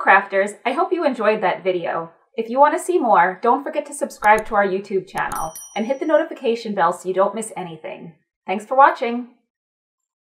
crafters, I hope you enjoyed that video. If you want to see more, don't forget to subscribe to our YouTube channel and hit the notification bell so you don't miss anything. Thanks for watching!